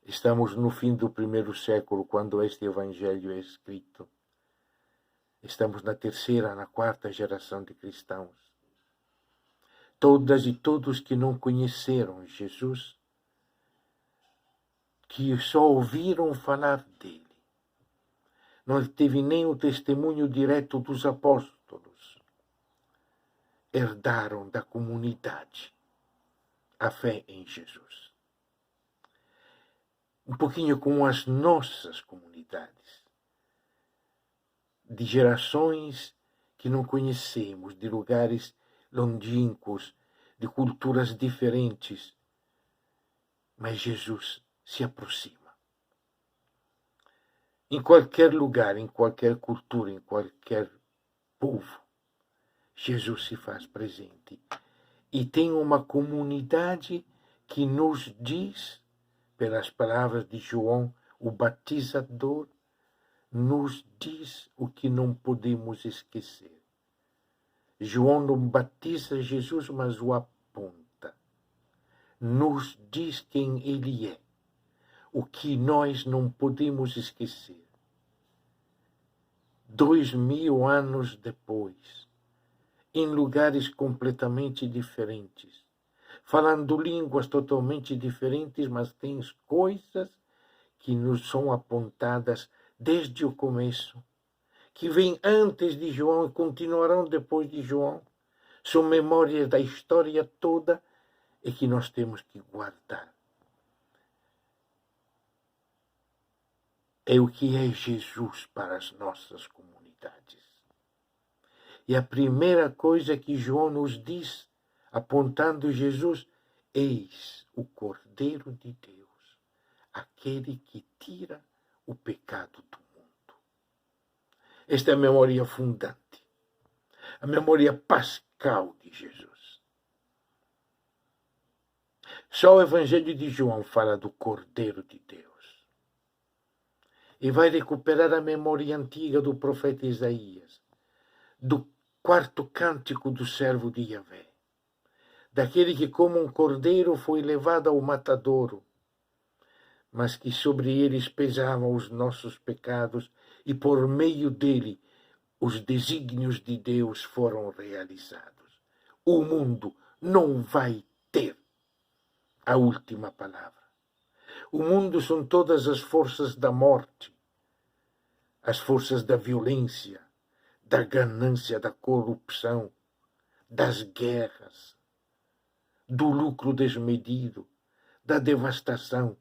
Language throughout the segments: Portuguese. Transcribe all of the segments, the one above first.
Estamos no fim do primeiro século, quando este evangelho é escrito. Estamos na terceira, na quarta geração de cristãos. Todas e todos que não conheceram Jesus, que só ouviram falar dele. Não teve nem o testemunho direto dos apóstolos. Herdaram da comunidade a fé em Jesus. Um pouquinho como as nossas comunidades, de gerações que não conhecemos, de lugares longínquos, de culturas diferentes, mas Jesus se aproxima. Em qualquer lugar, em qualquer cultura, em qualquer povo, Jesus se faz presente. E tem uma comunidade que nos diz, pelas palavras de João, o batizador, nos diz o que não podemos esquecer. João não batiza Jesus, mas o aponta. Nos diz quem ele é, o que nós não podemos esquecer. 2000 anos depois, em lugares completamente diferentes, falando línguas totalmente diferentes, mas tem coisas que nos são apontadas desde o começo, que vêm antes de João e continuarão depois de João. São memórias da história toda e que nós temos que guardar. É o que é Jesus para as nossas comunidades. E a primeira coisa que João nos diz, apontando Jesus, eis o Cordeiro de Deus, aquele que tira o pecado do mundo. Esta é a memória fundante, a memória pascal de Jesus. Só o Evangelho de João fala do Cordeiro de Deus. E vai recuperar a memória antiga do profeta Isaías, do quarto cântico do servo de Yahvé, daquele que como um cordeiro foi levado ao matadouro, mas que sobre eles pesavam os nossos pecados e por meio dele os desígnios de Deus foram realizados. O mundo não vai ter a última palavra. O mundo são todas as forças da morte, as forças da violência, da ganância, da corrupção, das guerras, do lucro desmedido, da devastação,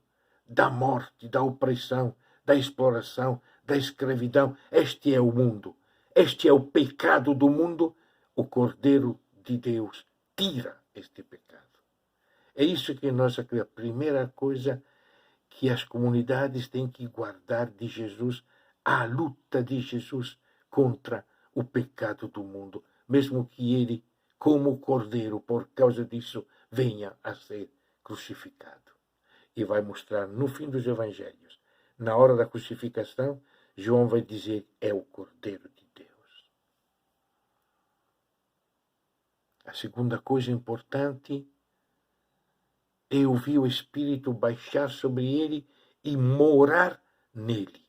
da morte, da opressão, da exploração, da escravidão. Este é o mundo. Este é o pecado do mundo. O Cordeiro de Deus tira este pecado. É isso que a primeira coisa que as comunidades têm que guardar de Jesus, a luta de Jesus contra o pecado do mundo, mesmo que ele, como cordeiro, por causa disso, venha a ser crucificado. E vai mostrar no fim dos evangelhos, na hora da crucificação, João vai dizer, é o Cordeiro de Deus. A segunda coisa importante é ouvir o Espírito baixar sobre ele e morar nele.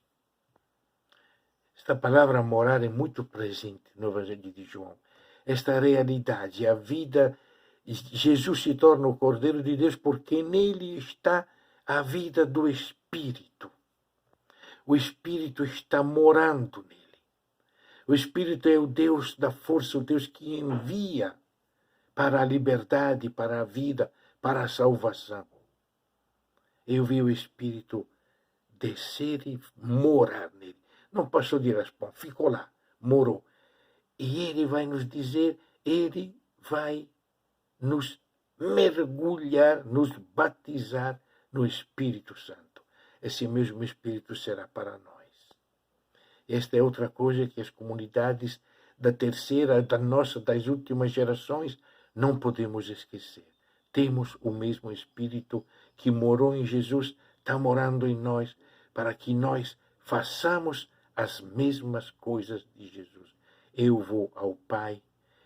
Esta palavra morar é muito presente no Evangelho de João. Esta realidade, a vida, Jesus se torna o Cordeiro de Deus porque nele está a vida do Espírito. O Espírito está morando nele. O Espírito é o Deus da força, o Deus que envia para a liberdade, para a vida, para a salvação. Eu vi o Espírito descer e morar nele. Não passou de raspão, ficou lá, morou. E ele vai nos dizer, ele vai nos mergulhar, nos batizar no Espírito Santo. Esse mesmo Espírito será para nós. Esta é outra coisa que as comunidades da terceira, das últimas gerações, não podemos esquecer. Temos o mesmo Espírito que morou em Jesus, está morando em nós, para que nós façamos as mesmas coisas de Jesus. Eu vou ao Pai,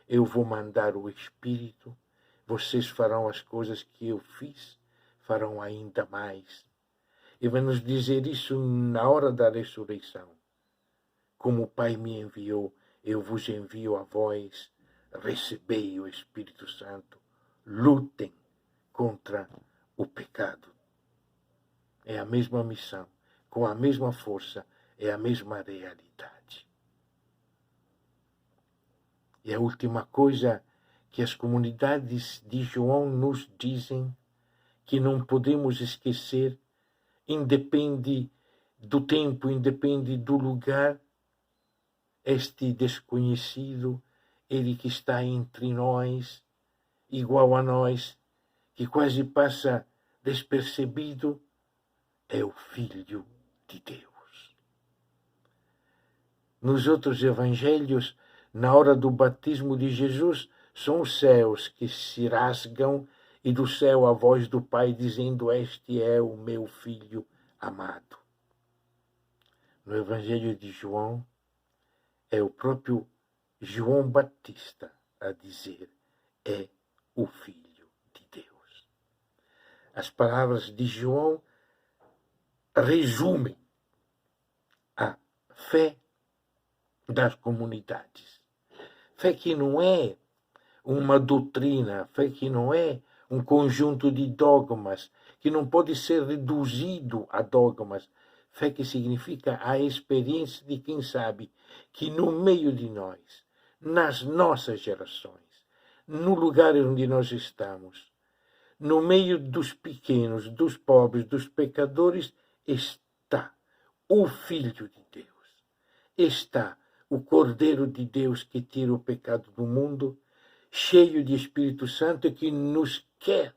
eu vou mandar o Espírito, vocês farão as coisas que eu fiz, farão ainda mais. e vai nos dizer isso na hora da ressurreição. Como o Pai me enviou, eu vos envio a vós, recebei o Espírito Santo, lutem contra o pecado. É a mesma missão, com a mesma força, é a mesma realidade. E a última coisa que as comunidades de João nos dizem, que não podemos esquecer, independe do tempo, independe do lugar, este desconhecido, ele que está entre nós, igual a nós, que quase passa despercebido, é o Filho de Deus. Nos outros evangelhos, na hora do batismo de Jesus, são os céus que se rasgam e do céu a voz do Pai dizendo: este é o meu Filho amado. No Evangelho de João, é o próprio João Batista a dizer: é o Filho de Deus. As palavras de João resumem a fé das comunidades. Fé que não é uma doutrina, fé que não é um conjunto de dogmas, que não pode ser reduzido a dogmas. Fé que significa a experiência de quem sabe que no meio de nós, nas nossas gerações, no lugar onde nós estamos, no meio dos pequenos, dos pobres, dos pecadores, está o Filho de Deus. Está o Cordeiro de Deus que tira o pecado do mundo, cheio de Espírito Santo, que nos quer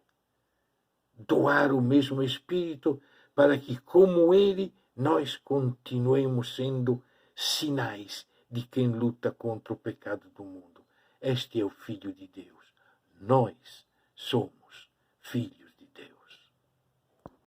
doar o mesmo Espírito para que, como Ele, nós continuemos sendo sinais de quem luta contra o pecado do mundo. Este é o Filho de Deus. Nós somos filhos